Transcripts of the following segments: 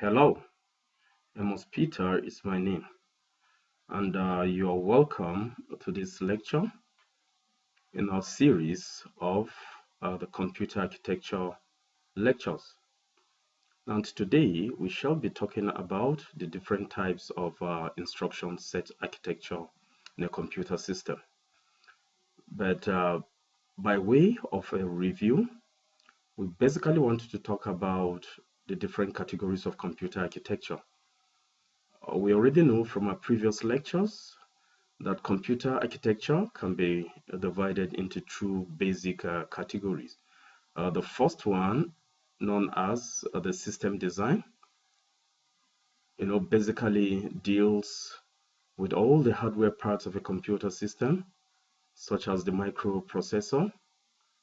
Hello, Amos Peter is my name, and you are welcome to this lecture in our series of the computer architecture lectures. And today we shall be talking about the different types of instruction set architecture in a computer system. But by way of a review, we basically wanted to talk about the different categories of computer architecture. We already know from our previous lectures that computer architecture can be divided into two basic categories. The first one, known as the system design, basically deals with all the hardware parts of a computer system, such as the microprocessor,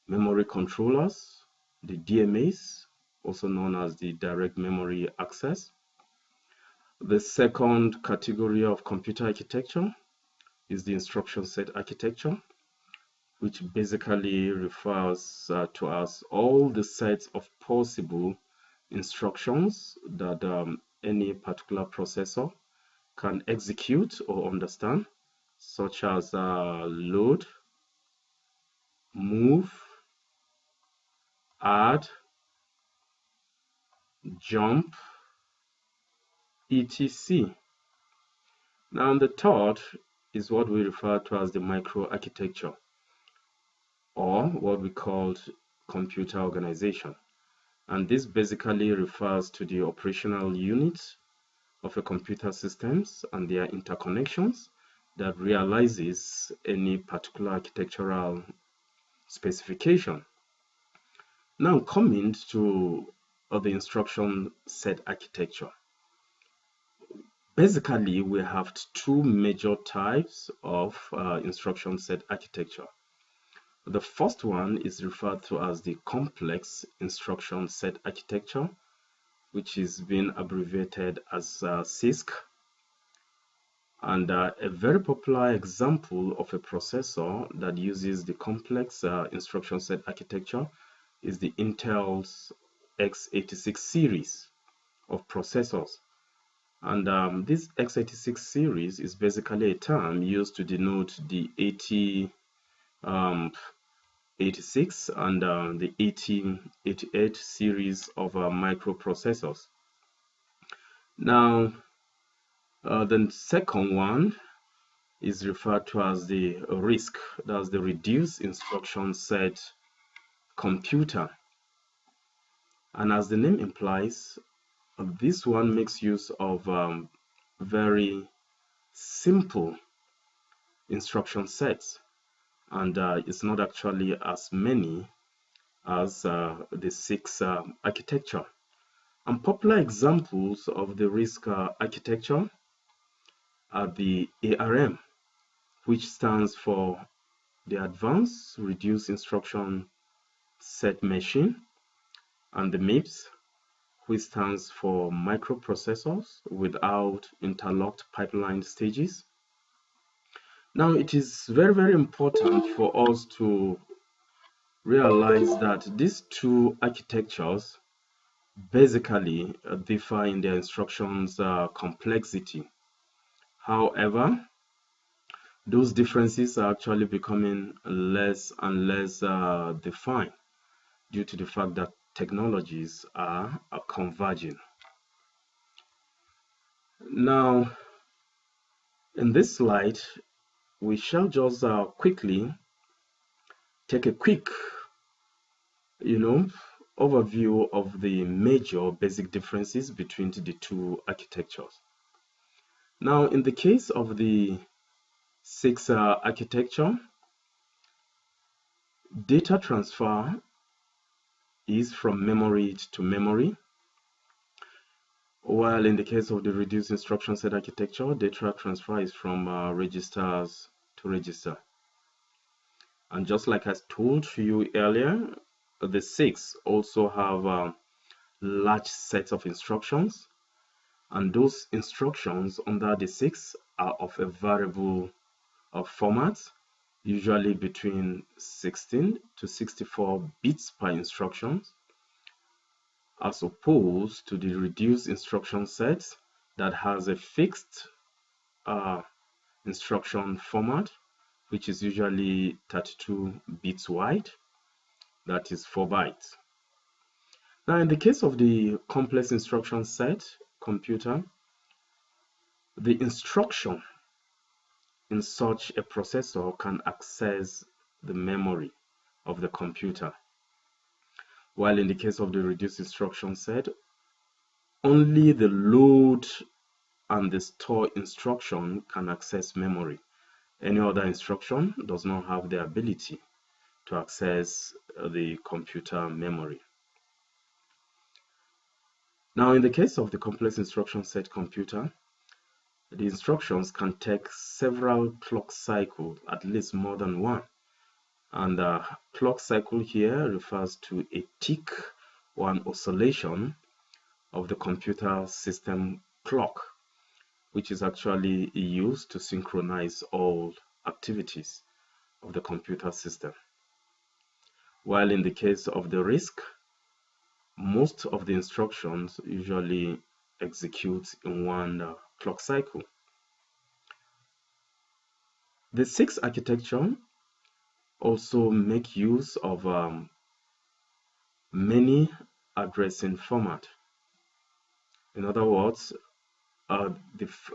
memory controllers, the DMAs, also known as the direct memory access. The second category of computer architecture is the instruction set architecture, which basically refers to as all the sets of possible instructions that any particular processor can execute or understand, such as load, move, add, jump, etc. Now, the third is what we refer to as the microarchitecture, or what we called computer organization. And this basically refers to the operational units of a computer systems and their interconnections that realizes any particular architectural specification. Now coming to the instruction set architecture. Basically, we have two major types of instruction set architecture. The first one is referred to as the complex instruction set architecture, which is being abbreviated as CISC. And a very popular example of a processor that uses the complex instruction set architecture is the Intel's x86 series of processors. And this x86 series is basically a term used to denote the 86 and the 8088 series of microprocessors. Now, the second one is referred to as the RISC, that's the Reduced Instruction Set Computer. And as the name implies, this one makes use of very simple instruction sets, and it's not actually as many as the CISC architecture. And popular examples of the RISC architecture are the ARM, which stands for the Advanced Reduced Instruction Set Machine, and the MIPS, which stands for microprocessors without interlocked pipeline stages. Now, it is very, very important for us to realize that these two architectures basically differ in their instructions complexity. However, those differences are actually becoming less and less defined due to the fact that technologies are converging. Now, in this slide, we shall just quickly take a quick, overview of the major basic differences between the two architectures. Now, in the case of the CISC architecture, data transfer is from memory to memory, while in the case of the reduced instruction set architecture, data transfer is from registers to register. And just like I told you earlier, the CISC also have large sets of instructions, and those instructions under the CISC are of a variable format, usually between 16 to 64 bits per instruction. as opposed to the reduced instruction set that has a fixed uh, instruction format, which is usually 32 bits wide, that is 4 bytes. Now, in the case of the complex instruction set computer, the instruction in such a processor can access the memory of the computer, while in the case of the reduced instruction set, only the load and the store instruction can access memory. Any other instruction does not have the ability to access the computer memory. Now, in the case of the complex instruction set computer, the instructions can take several clock cycles, at least more than one. And the clock cycle here refers to a tick or an oscillation of the computer system clock, which is actually used to synchronize all activities of the computer system. While in the case of the RISC, most of the instructions usually execute in one clock cycle. The 6 architecture also make use of many addressing format. In other words,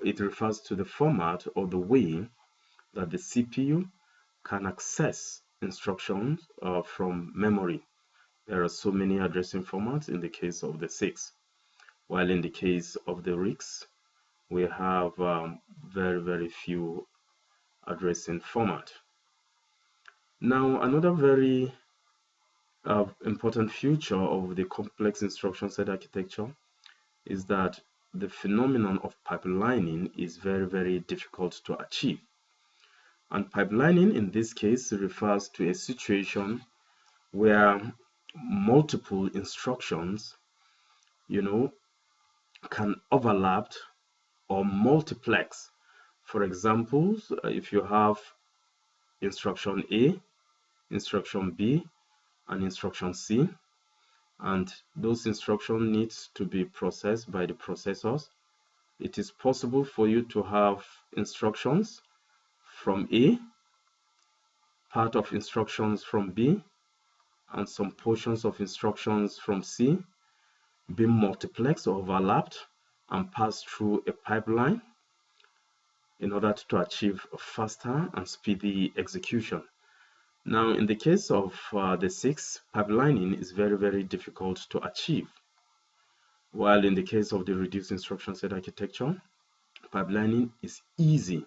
it refers to the format or the way that the CPU can access instructions from memory. There are so many addressing formats in the case of the 6, while in the case of the RISC, we have very few addressing format. Now, another very important feature of the complex instruction set architecture is that the phenomenon of pipelining is very difficult to achieve. And pipelining in this case refers to a situation where multiple instructions, can overlap or multiplex. For example, if you have instruction A, instruction B, and instruction C, and those instructions need to be processed by the processors, it is possible for you to have instructions from A, part of instructions from B, and some portions of instructions from C being multiplexed or overlapped and passed through a pipeline in order to achieve faster and speedy execution. Now, in the case of the 6, pipelining is very difficult to achieve, while in the case of the reduced instruction set architecture, pipelining is easy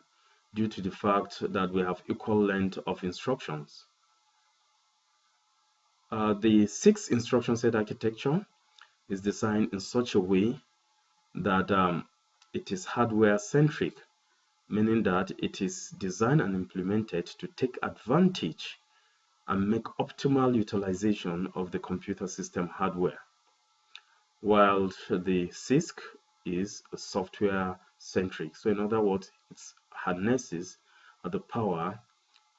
due to the fact that we have equal length of instructions. The 6 instruction set architecture is designed in such a way that it is hardware-centric, meaning that it is designed and implemented to take advantage and make optimal utilization of the computer system hardware, while the CISC is software-centric. So in other words, it harnesses the power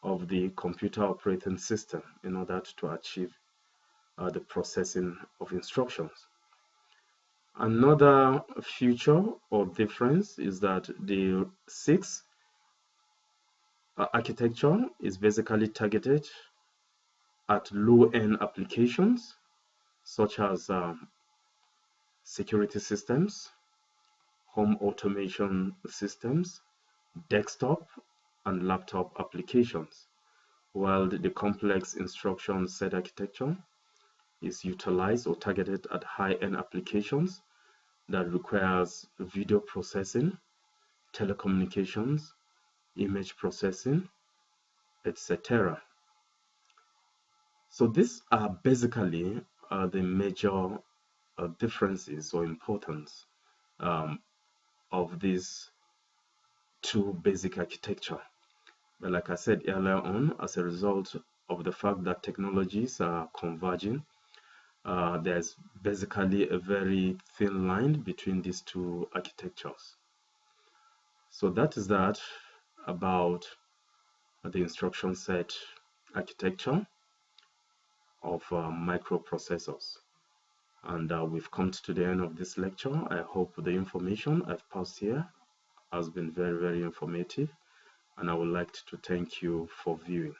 of the computer operating system in order to achieve the processing of instructions. Another feature or difference is that the 6 architecture is basically targeted at low-end applications such as security systems, home automation systems, desktop and laptop applications, while the complex instruction set architecture is utilized or targeted at high-end applications that requires video processing, telecommunications, image processing, etc. So these are basically the major differences or importance of these two basic architecture. But like I said earlier on, as a result of the fact that technologies are converging, there's basically a very thin line between these two architectures. So that is that about the instruction set architecture of microprocessors. And we've come to the end of this lecture. I hope the information I've passed here has been very, very informative, and I would like to thank you for viewing.